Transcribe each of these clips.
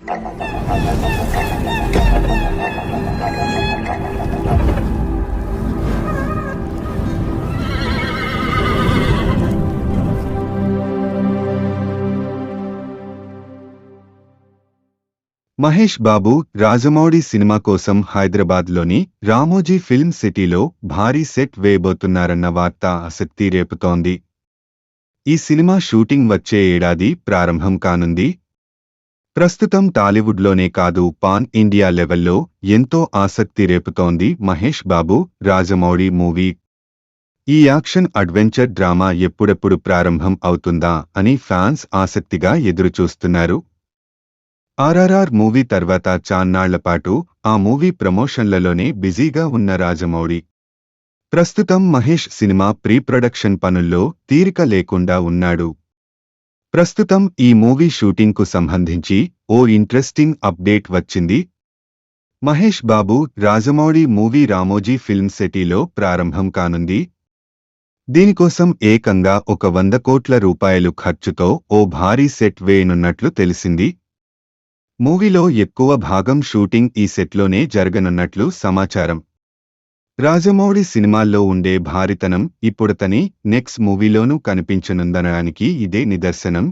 Mahesh Babu Rajamouli cinema కోసం హైదరాబాద్లోని Ramoji film సిటీలో భారీ సెట్ వేయబోతున్నారన్న వార్త ఆసక్తి రేపుతోంది. ఈ సినిమా షూటింగ్ వచ్చే ఏడాది ప్రారంభం కానుంది. ప్రస్తుతం టాలీవుడ్లోనే కాదు పాన్ ఇండియా లెవెల్లో ఎంతో ఆసక్తి రేపుతోంది మహేష్ బాబు రాజమౌళి మూవీ. ఈ యాక్షన్ అడ్వెంచర్ డ్రామా ఎప్పుడెప్పుడు ప్రారంభం అవుతుందా అని ఫ్యాన్స్ ఆసక్తిగా ఎదురుచూస్తున్నారు. ఆర్ఆర్ఆర్ మూవీ తర్వాత చాన్నాళ్లపాటు ఆ మూవీ ప్రమోషన్లలోనే బిజీగా ఉన్న రాజమౌళి ప్రస్తుతం మహేష్ సినిమా ప్రీ ప్రొడక్షన్ పనుల్లో తీరిక లేకుండా ఉన్నాడు. ప్రస్తుతం ఈ మూవీ షూటింగ్కు సంబంధించి ఓ ఇంట్రెస్టింగ్ అప్డేట్ వచ్చింది. మహేష్ బాబు రాజమౌళి మూవీ రామోజీ ఫిల్మ్ సిటీలో ప్రారంభం కానుంది. దీనికోసం ఏకంగా 100 కోట్ల రూపాయలు ఖర్చుతో ఓ భారీ సెట్ వేయనున్నట్లు తెలిసింది. మూవీలో ఎక్కువ భాగం షూటింగ్ ఈ సెట్లోనే జరగనున్నట్లు సమాచారం. రాజమౌళి సినిమాల్లో ఉండే భారీతనం ఇప్పుడతని నెక్స్ట్ మూవీలోనూ కనిపించనుందనడానికి ఇదే నిదర్శనం.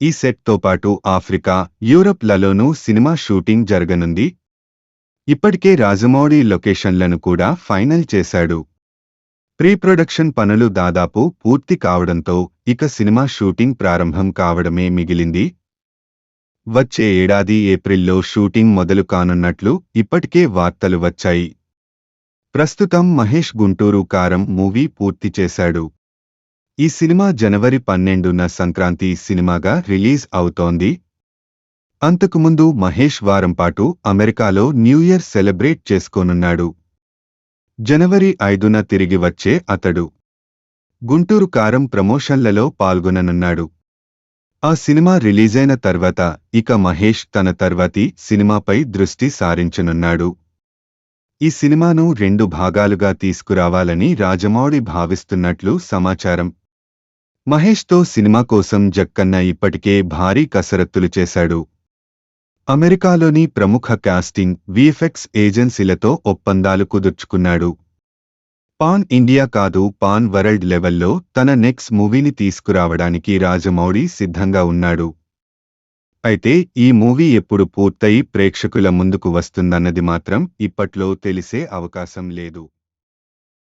ఈ సెట్తో పాటు ఆఫ్రికా, యూరప్ లలోనూ సినిమా షూటింగ్ జరగనుంది. ఇప్పటికే రాజమౌళి లొకేషన్లను కూడా ఫైనల్ చేశాడు. ప్రీ ప్రొడక్షన్ పనులు దాదాపు పూర్తి కావడంతో ఇక సినిమా షూటింగ్ ప్రారంభం కావడమే మిగిలింది. వచ్చే ఏడాది ఏప్రిల్లో షూటింగ్ మొదలు కానున్నట్లు ఇప్పటికే వార్తలు వచ్చాయి. ప్రస్తుతం మహేష్ గుంటూరు కారం మూవీ పూర్తి చేశాడు. ఈ సినిమా జనవరి 12న సంక్రాంతి సినిమాగా రిలీజ్ అవుతోంది. అంతకుముందు మహేష్ వారంపాటు అమెరికాలో న్యూ ఇయర్ సెలబ్రేట్ చేసుకోనున్నాడు. జనవరి 5న తిరిగి వచ్చే అతడు గుంటూరు కారం ప్రమోషన్లలో పాల్గొననున్నాడు. ఆ సినిమా రిలీజైన తర్వాత ఇక మహేష్ తన తర్వాతి సినిమాపై దృష్టి సారించనున్నాడు. ఈ సినిమాను 2 భాగాలుగా తీసుకురావాలని రాజమౌళి భావిస్తున్నట్లు సమాచారం. మహేష్తో సినిమా కోసం జక్కన్న ఇప్పటికే భారీ కసరత్తులు చేశాడు. అమెరికాలోని ప్రముఖ కాస్టింగ్, విఎఫ్ఎక్స్ ఏజెన్సీలతో ఒప్పందాలు కుదుర్చుకున్నాడు. పాన్ ఇండియా కాదు పాన్ వరల్డ్ లెవెల్లో తన నెక్స్ట్ మూవీని తీసుకురావడానికి రాజమౌళి సిద్ధంగా ఉన్నాడు. అయితే ఈ మూవీ ఎప్పుడు పూర్తయి ప్రేక్షకుల ముందుకు వస్తుందన్నది మాత్రం ఇప్పట్లో తెలిసే అవకాశం లేదు.